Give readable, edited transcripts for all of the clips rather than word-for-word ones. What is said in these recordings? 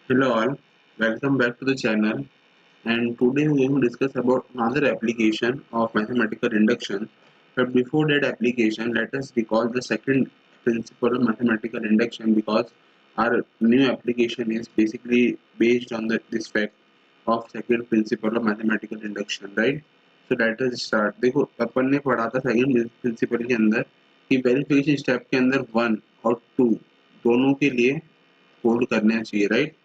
Hello all, welcome back to the channel, and today we are going to discuss about another application of mathematical induction. But before that application, let us recall the second principle of mathematical induction, because our new application is basically based on this fact of second principle of mathematical induction, right? So let us start. देखो अपन ने पढ़ा था second principal के अंदर कि verification step के अंदर 1 और 2 दोनों के लिए होल्ड करना चाहिए, राइट?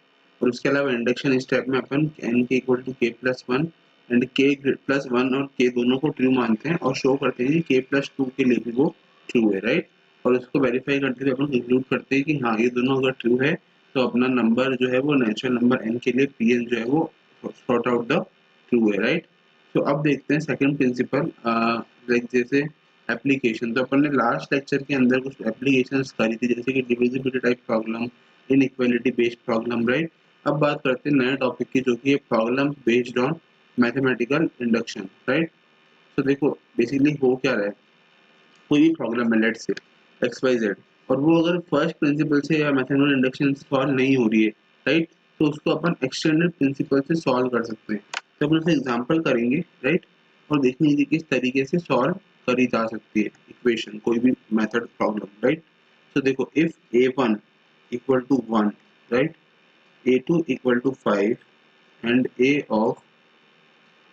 और उसके अलावा इंडक्शन स्टेप में अपन n के equal to k plus one and k plus one और k दोनों को ट्रू मानते हैं और शो करते हैं कि k प्लस टू के लिए भी वो ट्रू है, राइट? और उसको वेरीफाई करते हुए अपन कंक्लूड करते हैं कि हाँ ये दोनों अगर ट्रू है तो अपना नंबर जो है वो नेचुरल नंबर n के लिए pn जो है वो सॉर्ट आउट द ट्रू है, राइट? तो अब देखते हैं सेकंड प्रिंसिपल, लाइक जैसे एप्लीकेशन। तो अपन ने लास्ट लेक्चर के अंदर कुछ एप्लीकेशंस करी थी, जैसे कि divisibility type problem, inequality based problem, right? अब बात करते हैं नए टॉपिक की, जो कि है problem based on mathematical induction, right? तो देखो बेसिकली हो क्या रहा है, कोई भी प्रॉब्लम है let's say x Y Z, और वो अगर फर्स्ट प्रिंसिपल से या मैथमेटिकल इंडक्शन से सॉल्व नहीं हो रही है, राइट? तो उसको अपन एक्सटेंडेड प्रिंसिपल से सॉल्व कर सकते हैं। तो अपन उससे एग्जाम्पल करेंगे, राइट? और देखेंगे कि किस तरीके से सॉल्व करी जा सकती है इक्वेशन, कोई भी मेथड प्रॉब्लम, राइट? तो देखो if a one equal to one, right, a2 equal to 5 and a of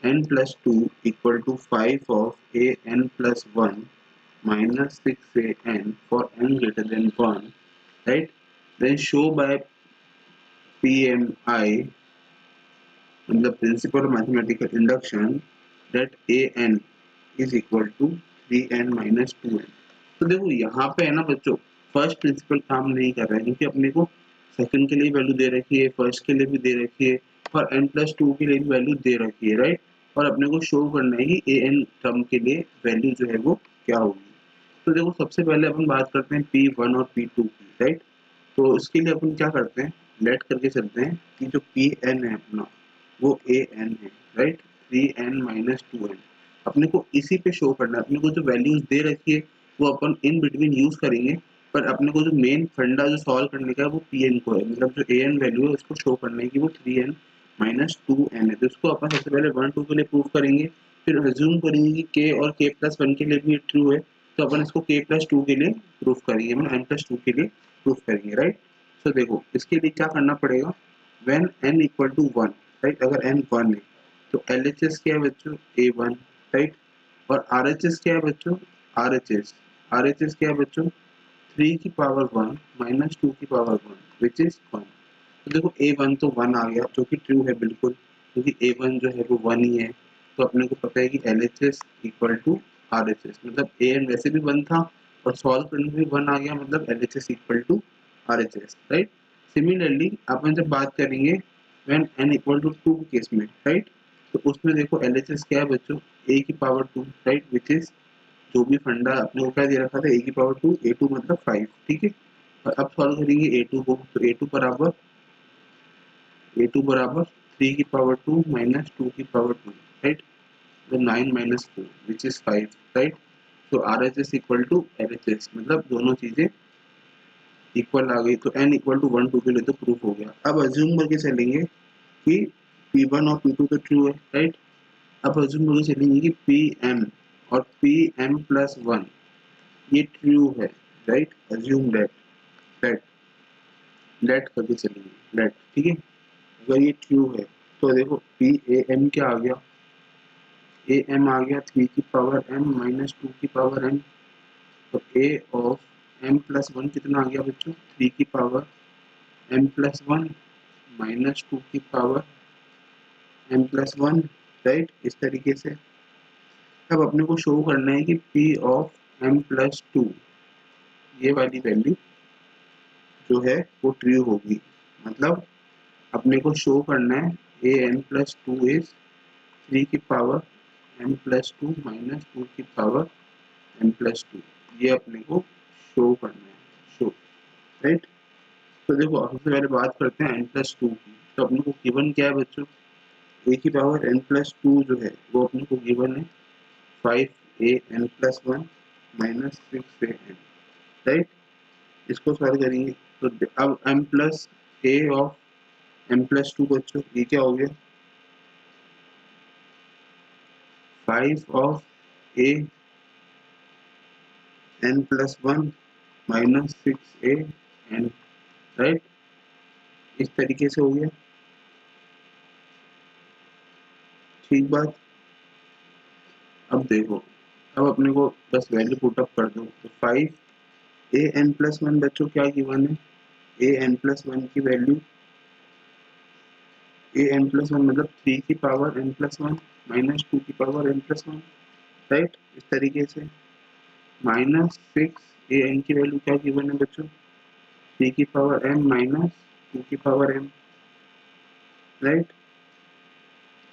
n plus 2 equal to 5 of a n plus 1 minus 6 a n for n greater than 1, right? Then show by PMI, in the principle of mathematical induction, that a n is equal to 3n minus 2n. तो देखो यहाँ पे है ना बच्चों, first principle काम नहीं कर रहा है, क्योंकि अपने को सेकंड के लिए वैल्यू दे रखी है, फर्स्ट के लिए भी दे रखी है, और n प्लस टू के लिए भी वैल्यू दे रखी है, राइट? और अपने को शो करना है कि a n टर्म के लिए वैल्यू जो है वो क्या होगी। तो देखो सबसे पहले अपन बात करते हैं P1 और P2 की, राइट? तो इसके लिए अपन क्या करते हैं, लेट करके चलते हैं कि जो Pn है अपना वो an है, राइट? 3n माइनस 2n अपने को इसी पे शो करना है। अपने को जो वैल्यूज दे रखी है वो अपन इन बिटवीन यूज करेंगे, पर अपने को जो मेन फंडा जो सॉल्व करने का है वो Pn को है, मतलब जो an वैल्यू है उसको शो करना है कि वो 3n माइनस 2n है। तो इसको अपन सबसे पहले 1 2 के लिए प्रूव करेंगे, फिर अज्यूम करेंगे कि k और k प्लस वन के लिए भी ट्रू है, तो अपन इसको k प्लस टू के लिए प्रूफ करेंगे, मतलब n प्लस टू के लिए प्रूफ करेंगे, राइट? तो देखो इसके लिए क्या करना पड़ेगा, when n equal to one, right? अगर n वन है तो LHS क्या है बच्चों, A1, राइट? और RHS क्या है बच्चों, RHS, RHS क्या है बच्चों, 3 की पावर 1 माइनस 2 की पावर 1 विच इज 1। तो देखो A1 तो 1 आ गया, जो कि ट्रू है बिल्कुल, क्योंकि A1 जो है वो 1 ही है। तो अपने को पता है कि LHS इक्वल टू RHS, मतलब AN वैसे भी 1 था और सॉल्व करने में भी 1 आ गया, मतलब LHS equal to RHS, right? Similarly अपन जब बात करेंगे व्हेन n इक्वल टू 2 के केस में, राइट? तो उसमें देखो LHS क्या है बच्चों, a की पावर 2, राइट? विच इज जो भी फंडा अपने को क्या दे रखा था, a की पावर 2, a2 मतलब 5, ठीक है? और अब सॉल्व करेंगे a2 को, तो a2 बराबर 3 की पावर 2 माइनस 2 की पावर 2, राइट? तो 9 माइनस 4 विच इज 5, राइट? तो RHS इक्वल टू LHS, मतलब दोनों चीजें इक्वल आ गई, तो n इक्वल टू 1 2 के लिए तो प्रूफ हो गया। अब अज्यूम करके चलेंगे कि P1 और P2 तो ट्रू है, राइट? अब अज्यूम करके चलेंगे कि Pm और Pm प्लस 1 ये ट्रू है, राइट? अज्यूम दैट लेट करके चलेंगे, लेट, ठीक है? अगर ये ट्रू है तो देखो Pam क्या आ गया, am आ गया 3 की पावर m माइनस 2 की पावर m, तो a ऑफ m प्लस 1 कितना आ गया बच्चों, 3 की पावर m प्लस 1 माइनस 2 की पावर m प्लस 1, राइट? इस तरीके से अब अपने को शो करना है कि p ऑफ m प्लस 2 ये वाली वैल्यू जो है वो ट्रू होगी, मतलब अपने को शो करना है A N plus two is 3 की पावर m प्लस 2 माइनस 2 की पावर m प्लस 2, ये अपने को शो करना है, शो, राइट? तो देखो सबसे पहले बात करते हैं n प्लस 2 की। तो अपने को गिवन क्या है बच्चों, a की पावर n प्लस 2 जो है वो अपने को गिवन है 5a n plus 1 minus 6a n, right? इसको सॉल्व करेंगे तो अब m plus a of n+2 बच्चों, ये क्या हो गया 5 of a n+1 minus 6a n, right. इस तरीके से हो गया, ठीक बात। अब देखो, अब अपने को बस वैल्यू पुट अप कर दो, तो 5 a n+1 बच्चों क्या गिवन है, a n+1 की वैल्यू a n+1 मतलब 3 की पावर n+1 माइनस 2 की पावर n+1, राइट। इस तरीके से माइनस 6 a n की वैल्यू क्या गिवन है बच्चों, 3 की पावर m माइनस 2 की पावर m, राइट।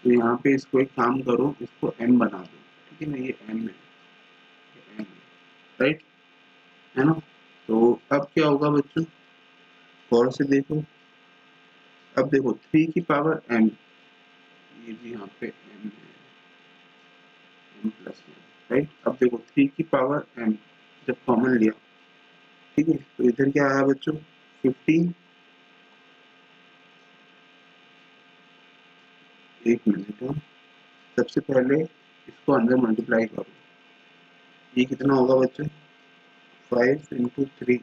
तो यहाँ पे इसको एक काम करो, इसको m बना दो, ठीक है ना, ये m है, ये m है, राइट, है ना। तो अब क्या होगा बच्चों, गौर से देखो, अब देखो 3 की पावर m, ये भी यहाँ पे m है, m+1, राइट। अब देखो 3 की पावर m जब कॉमन लिया, ठीक है, तो इधर क्या आया बच्चों 15, एक मिनट है, सबसे पहले इसको अंदर मल्टीप्लाई करो, ये कितना होगा बच्चों 5 into 3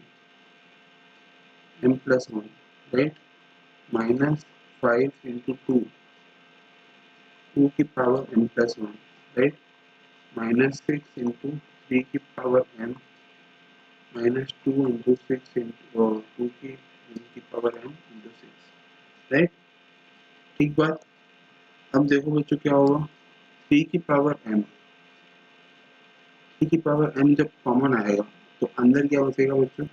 m+1, right, minus 5 into 2 2 की power m+1, right, minus 6 into 3 की power m minus 2 into 6 into 2 की पावर m इंटू 6, राइट, ठीक बात। अब देखो बच्चों क्या होगा 3 की पावर m, 3 की पावर m जब कॉमन आएगा तो अंदर क्या बचेगा बच्चों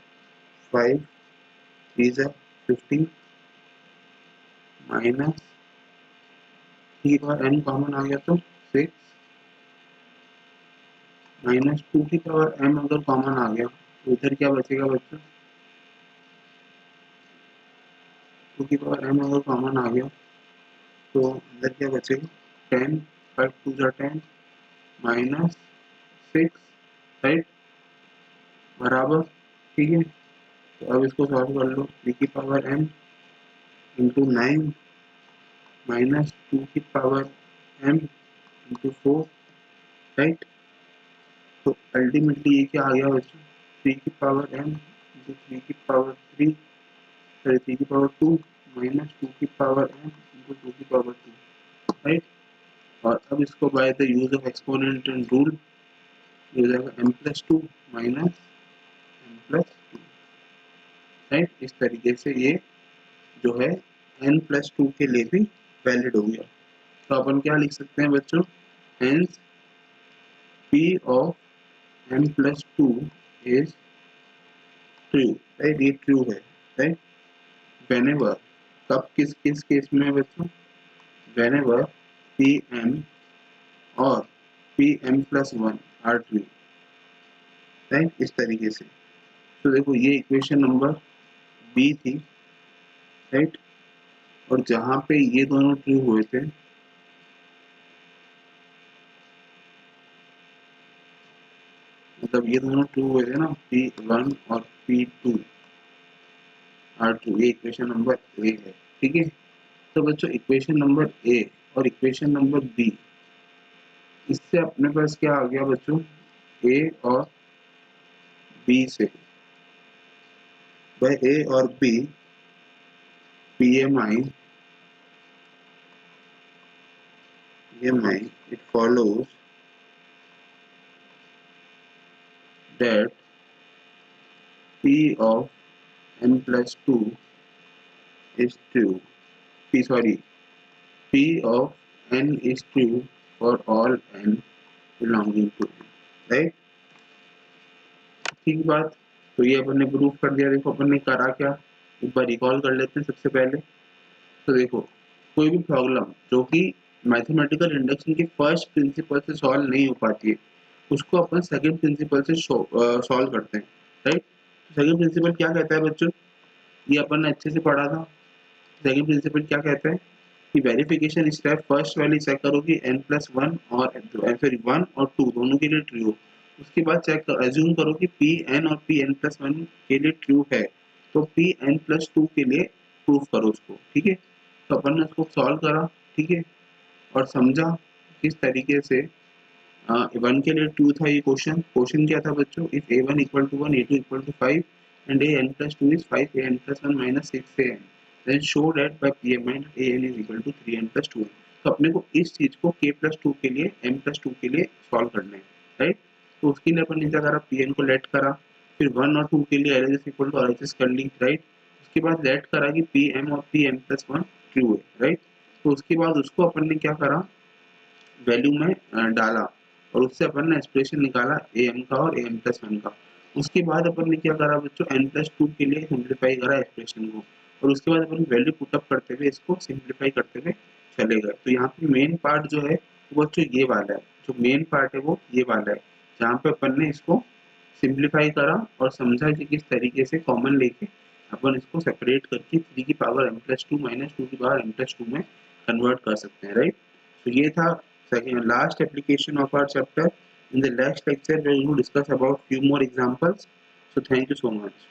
5 3 15 माइनस 3 की पावर m कॉमन आ गया तो 6 माइनस 2 की पावर m अगर कॉमन आ गया तो इधर क्या बचेगा बच्चों 2 की पावर m अगर कॉमन आ गया तो अंदर क्या बचेगा 10, 5 2 10 माइनस 6, राइट, बराबर, ठीक है। तो अब इसको सॉल्व कर लो, 3 की पावर m इंटू 9 माइनस 2 की पावर m इंटू 4, राइट। तो अल्टीमेटली ये क्या आ गया बच्चों 3 की पावर m इंटू 3 की पावर 3, सॉरी 3 की पावर 2 माइनस 2 की पावर m इंटू 2 की पावर 2, राइट। और अब इसको by the use of exponent and rule हो जाएगा m+2 माइनस m+2, राइट। इस तरीके से ये जो है n+2 के लिए भी वैलिड हो गया। तो अपन क्या लिख सकते हैं बच्चों, hence p of n+2 is true, right, ये ट्रू है, राइट। व्हेनेवर, कब किस किस केस में बच्चों, व्हेनेवर pm और pm+1 आर ट्रू, राइट, इस तरीके से। तो देखो ये इक्वेशन नंबर बी थी, राइट, और जहां पे ये दोनों ट्रू हुए थे, मतलब ये दोनों ट्रू हुए थे ना, P1 और P2 आर ट्रू, ये इक्वेशन नंबर ए है, ठीक है। तो बच्चों इक्वेशन नंबर ए और इक्वेशन नंबर बी, इससे अपने पास क्या आ गया बच्चों, ए और बी से, बाय ए और B PMI it follows that P of n+2 is true. P of n is true for all n belonging to n, right, ठीक बात। तो ये अपन ने प्रूव कर दिया। देखो अपन ने करा क्या, एक बार रिकॉल कर लेते हैं सबसे पहले। तो देखो कोई भी प्रॉब्लम जो कि मैथमेटिकल इंडक्शन के फर्स्ट प्रिंसिपल से सॉल्व नहीं हो पाती है, उसको अपन सेकंड प्रिंसिपल से सॉल्व करते हैं, राइट। सेकंड प्रिंसिपल क्या कहता है बच्चों, ये अपन ने अच्छे से पढ़ा था। सेकंड प्रिंसिपल क्या कहता है कि वेरिफिकेशन स्टेप फर्स्ट वाली चेक करो कि n+1 और सॉरी 1 और 2 दोनों के लिए ट्रू हो। उसके बाद चेक एज्यूम करो कि Pn और Pn+1 के लिए ट्रू है, तो Pn+2 के लिए प्रूफ करो उसको, ठीक है। तो अपन ने उसको सॉल्व करा, ठीक है, और समझा किस तरीके से 1 के लिए 2 था ये क्वेश्चन क्या था बच्चों, if a1 equal to 1 a2 equal to 5 and an plus 2 is 5 an plus 1 minus 6 an then show that by pm an is equal to 3n plus 2n। तो अपने को इस चीज को k plus 2 के लिए m plus 2 के लिए सॉल्व करना है, राइट। तो उसके लिए अपन ने क्या करा, pn को लेट करा, फिर 1 और 2 के लिए LHS इक्वल टू RHS कर ली, राइट। उसके बाद लेट करा कि pm और pm plus 1 ट्रू है, राइट। तो उसके बाद उसको अपन ने क्या करा, वैल्यू में डाला और उससे अपन ने एक्सप्रेशन निकाला am का और am प्लस 1 का। उसके बाद अपन ने क्या करा बच्चों, n प्लस 2 के लिए सिंप्लीफाई करा एक्सप्रेशन को, और उसके बाद अपन वैल्यू पुटअप करते हुए इसको सिंप्लीफाई करते हुए चले गए। तो यहाँ पे मेन पार्ट जो है वो बच्चों ये वाला है, जो मेन पार्ट है वो ये वाला है, जहाँ पे अपन ने इसको सिंप्लीफाई करा और समझा कि किस तरीके से कॉमन लेके अपन इसको सेपरेट करके 3 की पावर m प्लस 2 माइनस 2 की पावर m प्लस 2 में कन्वर्ट कर सकते हैं, राइट। तो ये था second last application of our chapter. In the next lecture we will discuss about few more examples. So thank you so much.